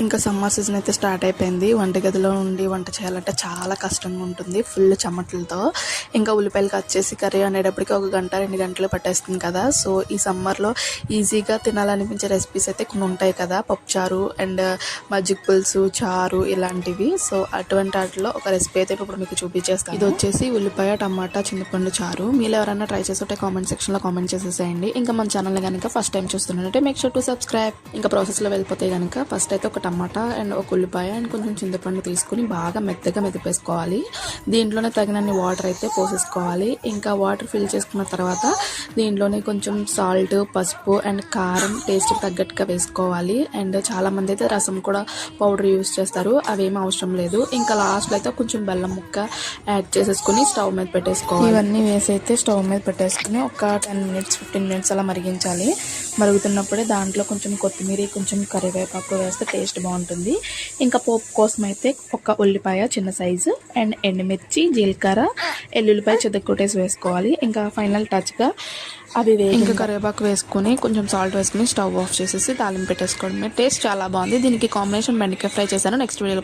ఇంకా summer season అయితే start అయిపోయింది. వంటగదిలో ఉండి వంట చేయాలంటే చాలా కష్టంగా ఉంటుంది, ఫుల్ చెమటలతో. ఇంకా ఉల్లిపాయలు కట్ చేసి కర్రీ అనేటప్పటికి 1 గంట 2 గంటలు పట్టేస్తుంది కదా. సో ఈ సమ్మర్లో ఈజీగా తినాలనిపించే రెసిపీస్ అయితే కొన్ని ఉంటాయి కదా, పప్పుచారు అండ్ మజ్జిగ పులుసు, చారు ఇలాంటివి. సో అటువంటి వాటిలో ఒక రెసిపీ అయితే ఇప్పుడు మీకు చూపించేస్తాను. ఇది వచ్చేసి ఉల్లిపాయ టమాటా చింతపండు చారు. మీరు ఎవరైనా ట్రై చేస్తుంటే కామెంట్ సెక్షన్లో కామెంట్ చేసేసేయండి. ఇంకా మన ఛానల్ని కనుక ఫస్ట్ టైం చూస్తున్నట్టే మేక్ షూర్ టు సబ్స్క్రైబ్. ఇంకా ప్రాసెస్లో వెళ్ళిపోతే కనుక ఫస్ట్ అయితే ఒక టమాటా అండ్ ఒక ఉల్లిపాయ అండ్ కొంచెం చింతపండు తీసుకుని బాగా మెత్తగా మెదిపేసుకోవాలి. దీంట్లోనే తగినన్ని వాటర్ అయితే పోసేసుకోవాలి. ఇంకా వాటర్ ఫిల్ చేసుకున్న తర్వాత దీంట్లోనే కొంచెం సాల్ట్, పసుపు అండ్ కారం టేస్ట్కి తగ్గట్టుగా వేసుకోవాలి. అండ్ చాలామంది అయితే రసం కూడా పౌడర్ యూస్ చేస్తారు, అవేమీ అవసరం లేదు. ఇంకా లాస్ట్లో అయితే కొంచెం బెల్లం ముక్క యాడ్ చేసేసుకుని స్టవ్ మీద పెట్టేసుకోవాలి. ఇవన్నీ వేసి అయితే స్టవ్ మీద పెట్టేసుకుని ఒక 10 మినిట్స్ 15 మినిట్స్ అలా మరిగించాలి. మరుగుతున్నప్పుడే దాంట్లో కొంచెం కొత్తిమీర, కొంచెం కరివేపాకు వేస్తే టేస్ట్ బాగుంటుంది. ఇంకా పోపు కోసం అయితే ఒక ఉల్లిపాయ చిన్న సైజు అండ్ ఎండుమిర్చి, జీలకర్ర, ఎల్లుల్లిపాయ చెదకొట్టేసి వేసుకోవాలి. ఇంకా ఫైనల్ టచ్గా అవి ఇంకా కరివేపాకు వేసుకొని కొంచెం సాల్ట్ వేసుకుని స్టవ్ ఆఫ్ చేసేసి తాలింపు పెట్టేసుకోవడమే. టేస్ట్ చాలా బాగుంది. దీనికి కాంబినేషన్ బెండకాయ ఫ్రై చేశాను. నెక్స్ట్ వీడియోలో